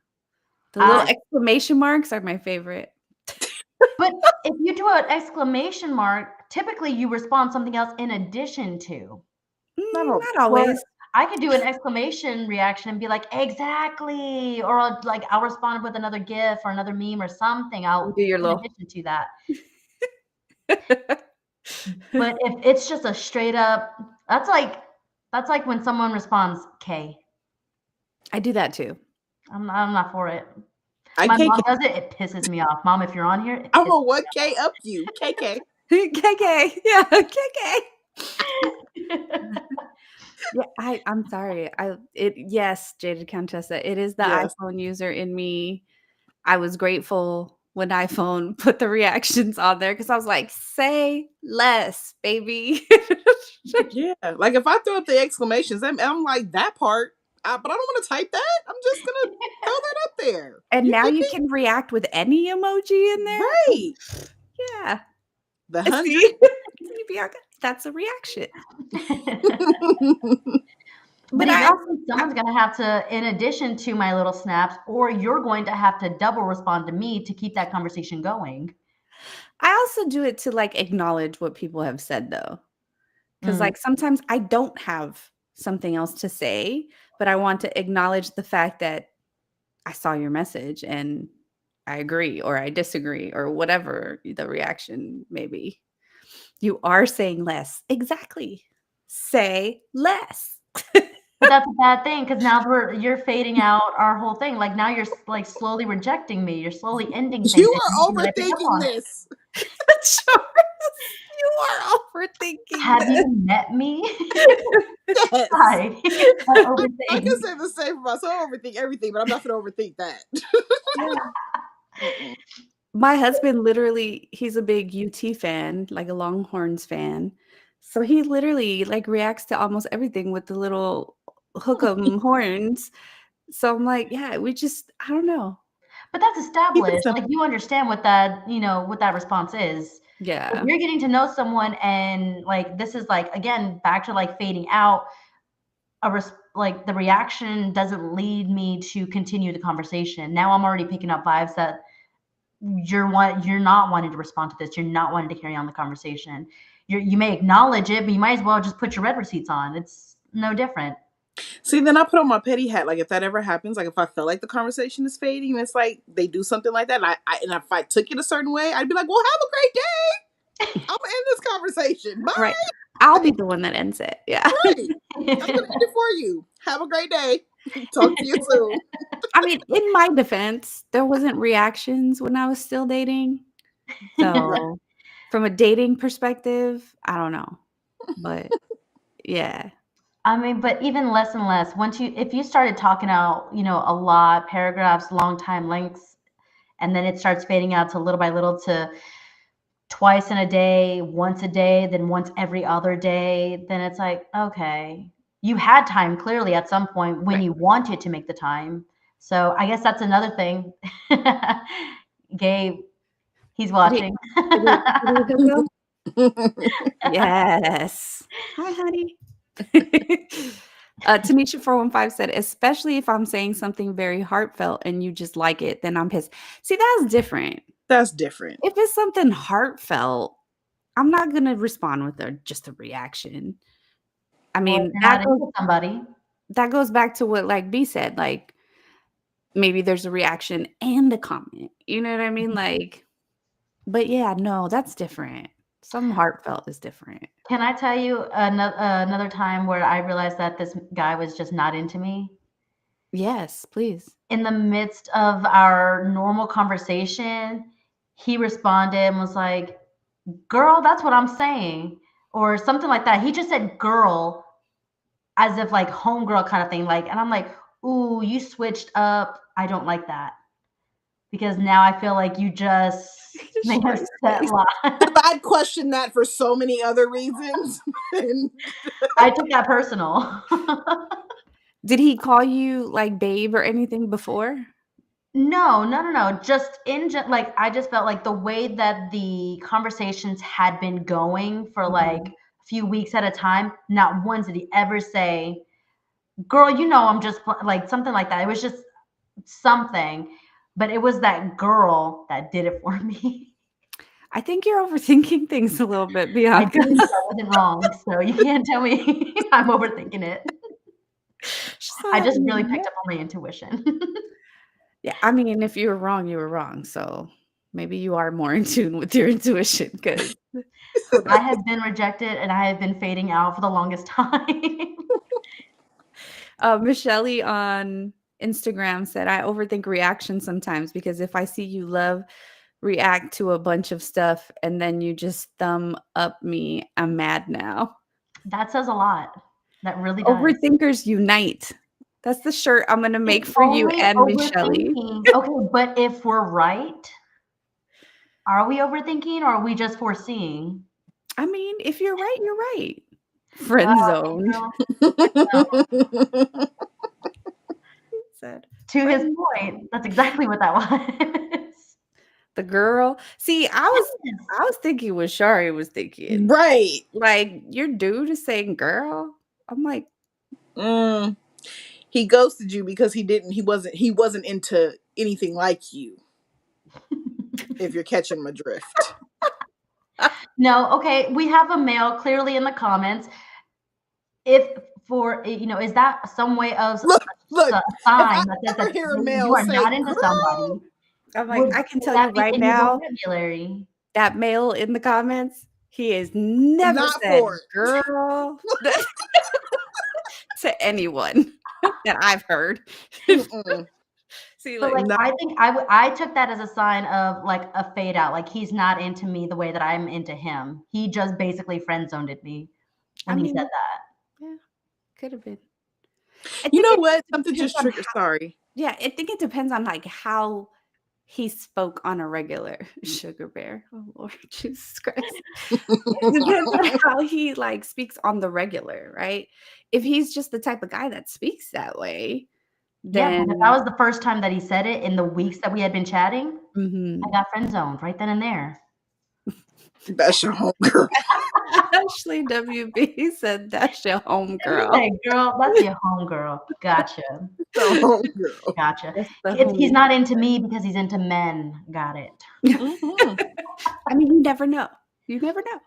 The little I, exclamation marks are my favorite. but if you do an exclamation mark, typically you respond something else in addition to. Not all. Not Where always. I could do an exclamation reaction and be like, exactly. Or I'll respond with another GIF or another meme or something. You I'll do your in little addition to that. But if it's just a straight up, that's like when someone responds K. I do that too. I'm not for it. I My KK. mom does it. It pisses me off. Mom, if you're on here, it I'm pisses gonna what K up you. KK. KK. Yeah, KK. me off. Yeah, I'm sorry. Yes, Jaded Countessa, it is the Yes. iPhone user in me. I was grateful when iPhone put the reactions on there because I was like, say less, baby. Yeah. Like if I throw up the exclamations, I'm like that part. But I don't want to type that. I'm just gonna throw that up there. And You now get you can react with any emoji in me? there. Oh, Right. yeah. The 100. See? See, Bianca, that's a reaction. But But I also eventually someone's gonna have to, in addition to my little snaps, or you're going to have to double respond to me to keep that conversation going. I also do it to like acknowledge what people have said though. Because Mm. like sometimes I don't have something else to say, but I want to acknowledge the fact that I saw your message and I agree or I disagree or whatever the reaction may be. You are saying less. Exactly. Say less. But that's a bad thing because now you're fading out our whole thing. Like now you're like slowly rejecting me. You're slowly ending things You and are you I pick up overthinking on it. this. Sure. You are overthinking Have this. you met me? Yes. Hi. I I can overthink. say the same for myself. I overthink everything, but I'm not gonna overthink that. Yeah. Mm-mm. My husband literally, he's a big UT fan, like a Longhorns fan. So he literally like reacts to almost everything with the little hook 'em horns. So I'm like, yeah, I don't know. But that's Keep it established. Like simple. you understand what that, what that response is. If Yeah. you're getting to know someone and like this is like again back to like fading out, like the reaction doesn't lead me to continue the conversation. Now I'm already picking up vibes that you're not wanting to respond to this. You're not wanting to carry on the conversation. You may acknowledge it, but you might as well just put your red receipts on. It's no different. See, then I put on my petty hat. Like if that ever happens, like if I feel like the conversation is fading, and it's like they do something like that, and if I took it a certain way, I'd be like, "Well, have a great day. I'm gonna end this conversation. Bye." Right. I'll be the one that ends it. Yeah. Right. I'm gonna end it for you. Have a great day. Talk to you soon. I mean, in my defense, there wasn't reactions when I was still dating. Right. So, from a dating perspective, I don't know. But yeah. I mean, but even less and less, if you started talking out, a lot, paragraphs, long time lengths, and then it starts fading out to little by little to twice in a day, once a day, then once every other day, then it's like, okay. you had time clearly at some point when Right. you wanted to make the time. So I guess that's another thing. Gabe, he's Did he watching. did he hook up? Yes. Hi, honey. Tanisha415 said, especially if I'm saying something very heartfelt and you just like it, then I'm pissed. See, that's different. That's different. If it's something heartfelt, I'm not gonna respond with just a reaction. I Well, if mean, you're not into somebody, that goes back to what like B said, like maybe there's a reaction and a comment. You know what I mean? Like, but yeah, no, that's different. Some heartfelt is different. can I tell you another time where I realized that this guy was just not into me? Yes, please. In the midst of our normal conversation, he responded and was like, "Girl, that's what I'm saying," or something like that. He just said "girl" as if like homegirl kind of thing. Like, and I'm like, "Ooh, you switched up. I don't like that." Because now I feel like you just made a Destroy your set face. lie. I'd question that for so many other reasons. And I took that personal. Did he call you like babe or anything before? No, no, no, no. Just like I just felt like the way that the conversations had been going for like Mhm. a few weeks at a time, not once did he ever say, "Girl, you know I'm just like something like that." It was just something, but it was that girl that did it for me. I think you're overthinking things a little bit, I Bianca. did, but I wasn't wrong, so you can't tell me I'm overthinking it. She's I like, just really picked "No." up on my intuition. Yeah, I mean, if you were wrong, you were wrong. So maybe you are more in tune with your intuition because I have been rejected and I have been fading out for the longest time. Michelle on Instagram said, I overthink reactions sometimes because if I see you react to a bunch of stuff and then you just thumb up me, I'm mad now. That says a lot. That really does. Overthinkers unite. That's the shirt I'm gonna It's make for you only and Michelle. overthinking. Okay, but if we're right, are we overthinking or are we just foreseeing? I mean, if you're right, you're right. Friend Okay, zoned. girl. No. He said, To his friend point, zone. that's exactly what that was. The girl. See, Yes. I was thinking what Shari was thinking. right. Like, your dude is saying girl. I'm like, Mm. He ghosted you because he wasn't into anything like you, if you're catching my drift. No, okay, we have a male clearly in the comments. If for is that some way of Look, look, a if I sign that says ever that hear a you male are say, not into girl, somebody? I'm like, I can Would tell that you be right in your now, vocabulary? that male in the comments, he has never not said for it. girl to anyone that I've heard. Mm-mm. See, But, like, like, Not I think I took that as a sign of, like, a fade out, like, he's not into me the way that I'm into him. He just basically friend zoned me I when he said mean, that. yeah, could have been. I you think know it what? just Something depends just on triggered. Sorry. yeah, I think it depends on, like, how he spoke on a regular sugar bear. Oh, Lord Jesus Christ. It depends on how he, like, speaks on the regular, right? If he's just the type of guy that speaks that way, Yeah, but if that then was the first time that he said it in the weeks that we had been chatting, I mhm. got friend zoned right then and there. That's your homegirl. Ashley WB said, "That's your He's homegirl." like, "Girl, that's your homegirl. Gotcha, Your homegirl. gotcha. That's the He's homie. not into me because he's into men. Got it." Hmm. I mean, you never know. You never know.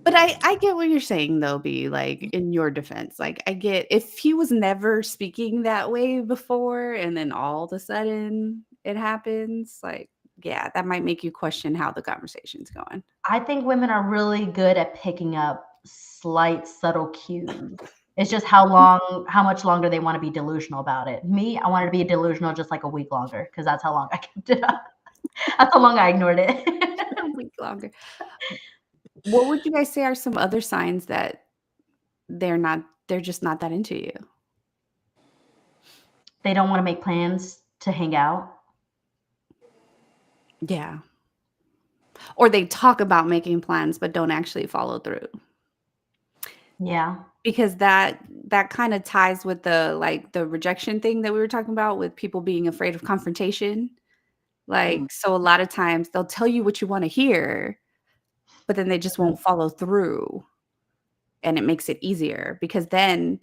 But I get what you're saying though, B, like, in your defense. Like, I get if he was never speaking that way before and then all of a sudden it happens, like, yeah, that might make you question how the conversation's going. I think women are really good at picking up slight, subtle cues. It's just how much longer they want to be delusional about it. Me, I wanted to be delusional just like a week longer because that's how long I kept it up. That's how long I ignored it. A week longer. What would you guys say are some other signs that they're just not that into you? They don't want to make plans to hang out. Yeah. Or they talk about making plans but don't actually follow through. Yeah. because that kind of ties with the like the rejection thing that we were talking about with people being afraid of confrontation. Mm. Like, so a lot of times they'll tell you what you want to hear, but then they just won't follow through. And it makes it easier because then,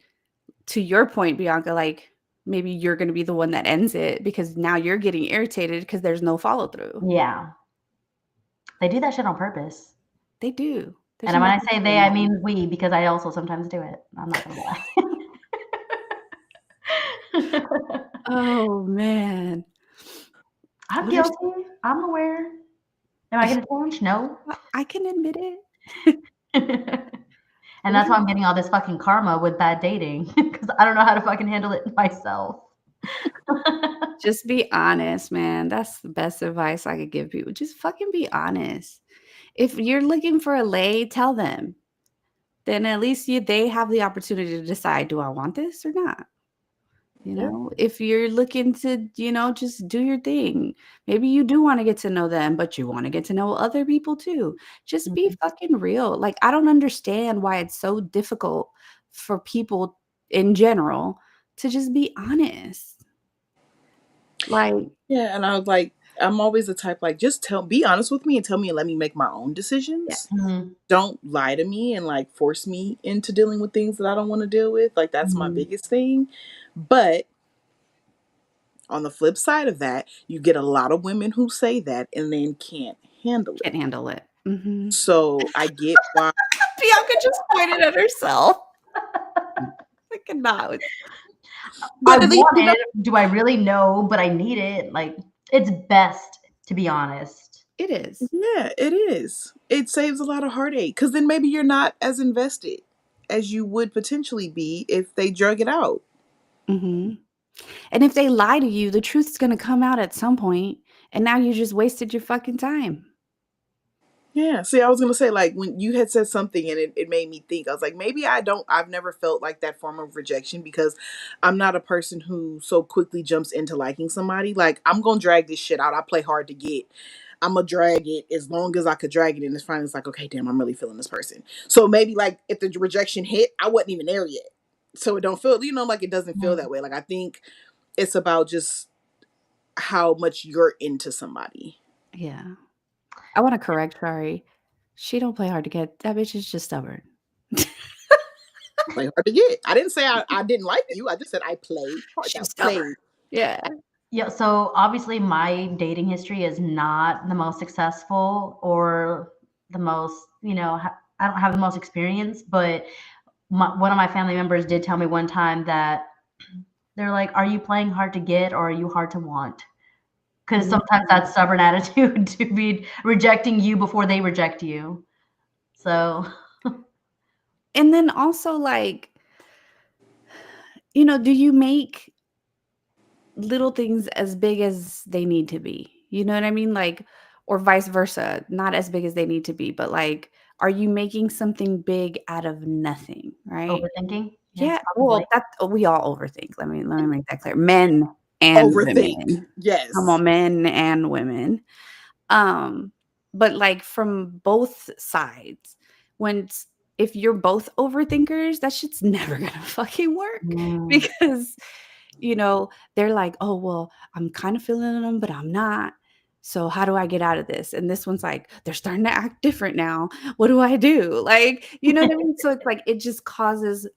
to your point, Bianca, like maybe you're going to be the one that ends it because now you're getting irritated because there's no follow through. Yeah. They do that shit on purpose. They do. There's And when I nothing say to they, I them. mean we, because I also sometimes do it. I'm not gonna lie. Oh man. I'm What are guilty. I'm aware. Am I gonna change? No. I can admit it. And What that's are why I'm getting all this fucking karma with bad dating because I don't know how to fucking handle it myself. Just be honest, man. That's the best advice I could give people. Just fucking be honest. If you're looking for a lay, tell them. Then at least they have the opportunity to decide, do I want this or not? You Yeah. know, if you're looking to, just do your thing. Maybe you do want to get to know them, but you want to get to know other people too. Just be Mhm. fucking real. Like, I don't understand why it's so difficult for people in general to just be honest. Like, Yeah, and I was like, I'm always the type like, just be honest with me and tell me and let me make my own yeah. decisions. Mhm. Don't lie to me and like force me into dealing with things that I don't want to deal with. Like that's my Mhm. biggest thing. But on the flip side of that, you get a lot of women who say that and then can't handle it. Can't handle it. Mhm. So I get why. Bianca just pointed at herself. I cannot. I But at least want it. Do I really know? But I need it. Like, it's best to be honest. It is. yeah, it is. It saves a lot of heartache because then maybe you're not as invested as you would potentially be if they drug it out. Mhm. And if they lie to you, the truth's gonna come out at some point, and now you just wasted your fucking time. Yeah. See, I was gonna say like when you had said something and it made me think. I was like, maybe I've never felt like that form of rejection because I'm not a person who so quickly jumps into liking somebody. Like I'm gonna drag this shit out. I play hard to get. I'm gonna drag it as long as I could drag it, and it's finally it's like, okay, damn, I'm really feeling this person. So maybe like if the rejection hit, I wasn't even there yet. So it don't feel, like it doesn't feel Mhm. that way. Like I think it's about just how much you're into somebody. Yeah. I wanna correct Shari. She don't play hard to get. That bitch is just stubborn. Play hard to get. I didn't say I didn't like you. I just said I play hard. She's That stubborn. play. Yeah. Yeah, so obviously my dating history is not the most successful or the most, I don't have the most experience, but one of my family members did tell me one time that they're like, "Are you playing hard to get or are you hard to want?" Because Mhm. sometimes that's stubborn attitude to be rejecting you before they reject you. So, And then also, like, do you make little things as big as they need to be? You know what I mean? Like, or vice versa, not as big as they need to be, but like, are you making something big out of nothing, right? overthinking? Yes, Yeah, probably. well, we all overthink. Let me make that clear. Men and Overthink. women. Come Yes. on, men and women. Um, but like from both sides, when if you're both overthinkers, that shit's never gonna fucking work Mm, because they're like, oh well, I'm kind of feeling them, but I'm not. So how do I get out of this? And this one's like, they're starting to act different now. What do I do? Like, you know what I mean? So it's like it just causes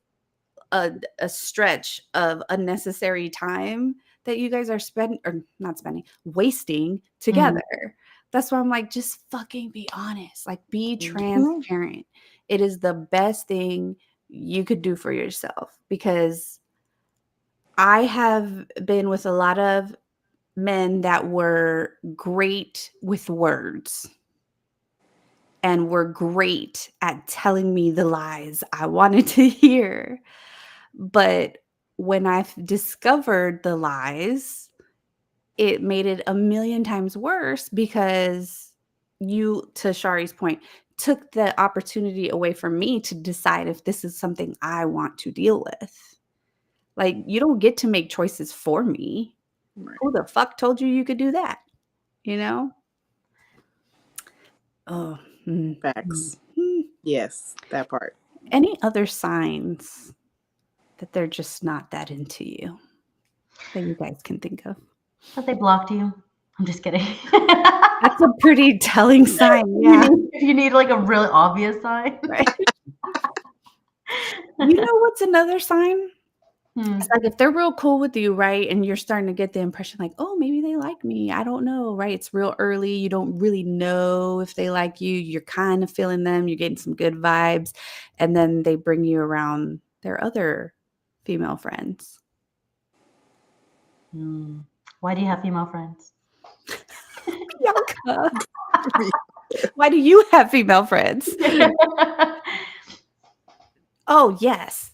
a stretch of unnecessary time that you guys are spending or not spending, wasting mm. together. That's why I'm like, just fucking be honest. Like, be Mhm. transparent. It is the best thing you could do for yourself because I have been with a lot of men that were great with words and were great at telling me the lies I wanted to hear. But when I've discovered the lies, it made it a million times worse because you, to Shari's point, took the opportunity away from me to decide if this is something I want to deal with. Like, you don't get to make choices for me. Who Right. the fuck told you you could do that? You know? Oh, mm, mm, Facts. mm. Yes, that part. Any other signs that they're just not that into you that you guys can think of? That they blocked you. I'm just kidding. That's a pretty telling sign, yeah. You need like a really obvious sign. Right. You know what's another sign? It's Hmm. like if they're real cool with you, right, and you're starting to get the impression like, "Oh, maybe they like me. I don't know," right? It's real early. You don't really know if they like you. You're kind of feeling them. You're getting some good vibes, and then they bring you around their other female friends. Hmm. Why do you have female friends? Bianca, why do you have female friends? Oh, yes.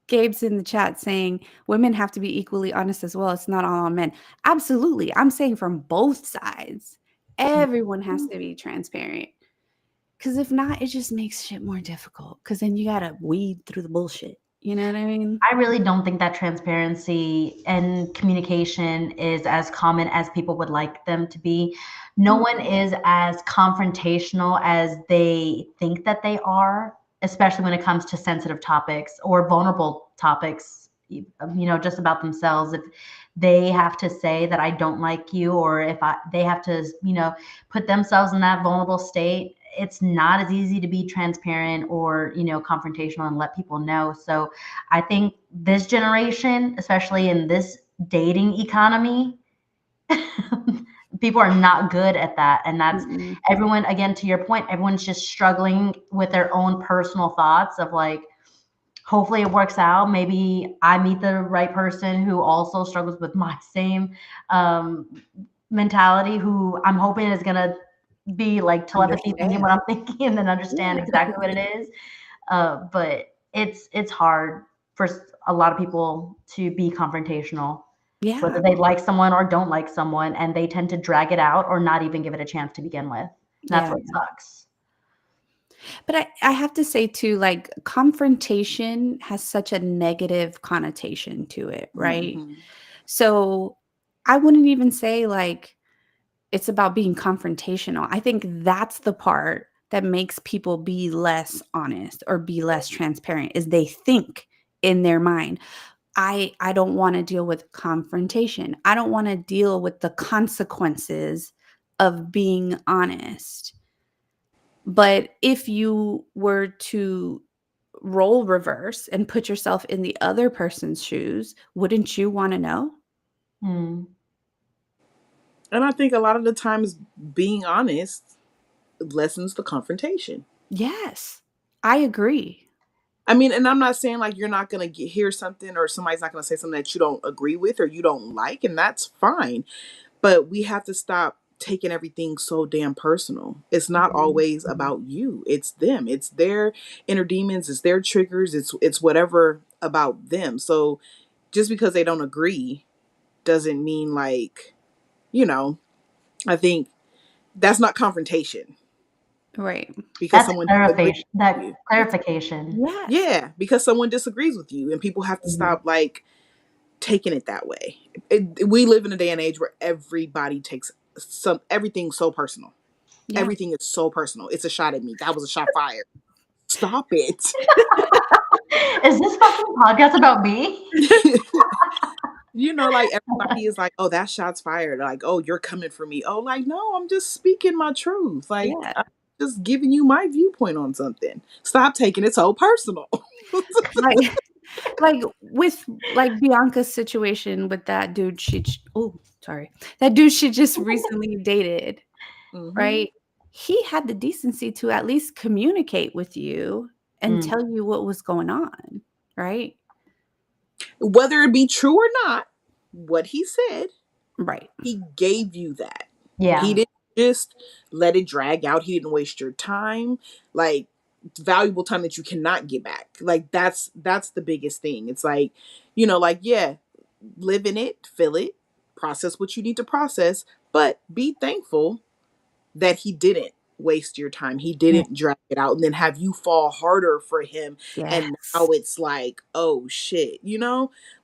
Gabe's in the chat saying women have to be equally honest as well. It's not all on men. Absolutely. I'm saying from both sides. Everyone has to be transparent. Because if not, it just makes shit more difficult. Because then you got to weed through the bullshit. You know what I mean? I really don't think that transparency and communication is as common as people would like them to be. No one is as confrontational as they think that they are, especially when it comes to sensitive topics or vulnerable topics, just about themselves. If they have to say that I don't like you, or if they have to, put themselves in that vulnerable state, it's not as easy to be transparent or, confrontational and let people know. So I think this generation, especially in this dating economy, people are not good at that. And that's Mm-mm. everyone, again, to your point, everyone's just struggling with their own personal thoughts of like, hopefully it works out. Maybe I meet the right person who also struggles with my same mentality, who I'm hoping is going to be like telepathy thinking what Understand. I'm thinking and then understand Yeah. exactly what it is. But it's hard for a lot of people to be confrontational, whether Yeah. they like someone or don't like someone, and they tend to drag it out or not even give it a chance to begin with. That's Yeah. what sucks. But I have to say too, like confrontation has such a negative connotation to it, right? Mm-hmm. So I wouldn't even say like it's about being confrontational. I think that's the part that makes people be less honest or be less transparent is they think in their mind, I don't want to deal with confrontation. I don't want to deal with the consequences of being honest. But if you were to role reverse and put yourself in the other person's shoes, wouldn't you want to know? Hmm. And I think a lot of the times being honest lessens the confrontation. Yes, I agree. I mean, and I'm not saying like you're not going to hear something or somebody's not going to say something that you don't agree with or you don't like, and that's fine. But we have to stop taking everything so damn personal. It's not Mhm. always about you. It's them. It's their inner demons, it's their triggers, it's whatever about them. So just because they don't agree doesn't mean like, you know, I think that's not confrontation Right. because That's someone disagrees clarification. with That you. clarification. Yes. Yeah, because someone disagrees with you and people have to Mhm. stop like taking it that way. We live in a day and age where everybody takes everything so personal. Yeah. Everything is so personal. It's a shot at me. That was a shot fired. Stop it. Is this fucking podcast about me? Like everybody is like, oh, that shot's fired. Like, oh, you're coming for me. Oh, like, no, I'm just speaking my truth. Like, Yeah. I'm just giving you my viewpoint on something. Stop taking it so personal. Like like with like Bianca's situation with that dude oh, sorry. That dude she just recently dated, Hmm. right? He had the decency to at least communicate with you and Mm. tell you what was going on, right? Whether it be true or not, what he said, Right. he gave you that. He Yeah. didn't just let it drag out. He didn't waste your time. Like valuable time that you cannot get back. Like that's the biggest thing. It's like, like yeah, live in it, feel it, process what you need to process, but be thankful that he didn't waste your time. He Mm. didn't drag it out and then have you fall harder for him. And now Yes. it's like, oh shit,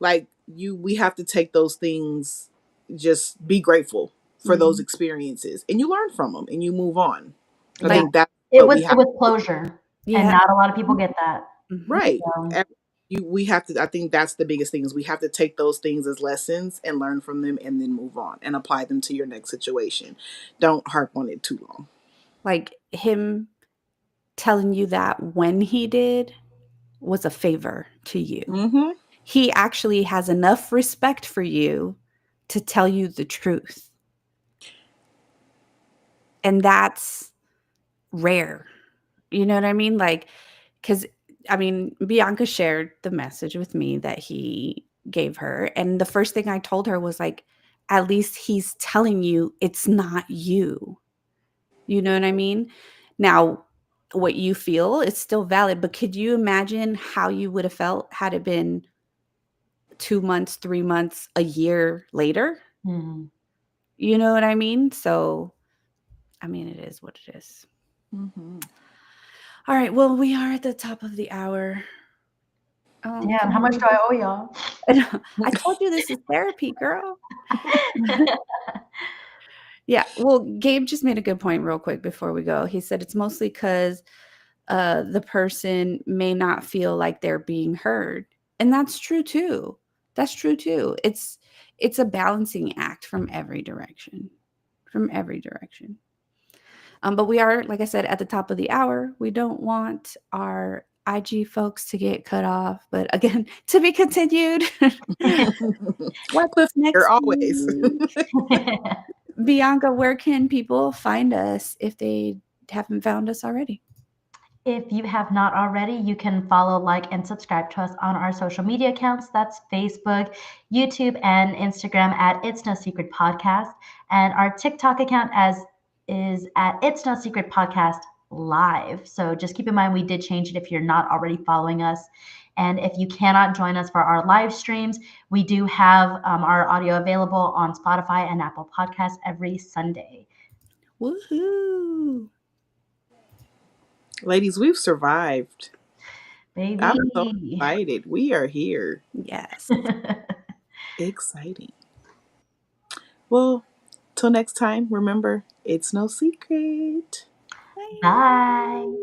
like we have to take those things, just be grateful for those Mhm. experiences and you learn from them and you move on. I Yeah. Like think that's It what was we it have. was closure, and yeah. not a lot of people get that. Mhm. Right. Yeah. Ev- we have to. I think that's the biggest thing is we have to take those things as lessons and learn from them, and then move on and apply them to your next situation. Don't harp on it too long. Like, him telling you that when he did was a favor to you. Mm-hmm. He actually has enough respect for you to tell you the truth. And that's rare. You know what I mean? Like, because I mean, Bianca shared the message with me that he gave her. And the first thing I told her was like, at least he's telling you it's not you. You know what I mean? Now, what you feel is still valid, but could you imagine how you would have felt had it been 2 months, 3 months, a year later? Mhm. You know what I mean? So, I mean, it is what it is. Mm-hmm. All right. Well, we are at the top of the hour. Damn, Can how we much leave do I this? owe y'all? I told you this is therapy, girl. Yeah. Well, Gabe just made a good point real quick before we go. He said it's mostly because the person may not feel like they're being heard. And that's true too. That's true too. It's a balancing act from every direction. From every direction. But we are, like I said, at the top of the hour. We don't want our IG folks to get cut off. But again, to be continued. What's Cliffhanger next always. week? Bianca, where can people find us if they haven't found us already? If you have not already, you can follow, like, and subscribe to us on our social media accounts. That's Facebook, YouTube, and Instagram at It's No Secret Podcast. And our TikTok account as is at It's No Secret Podcast Live. So just keep in mind we did change it if you're not already following us. And if you cannot join us for our live streams, we do have our audio available on Spotify and Apple Podcasts every Sunday. Woohoo! Ladies, we've survived. I'm so Baby. excited. We are here. Yes. Exciting. Well, till next time, remember, it's no secret. Bye. Bye.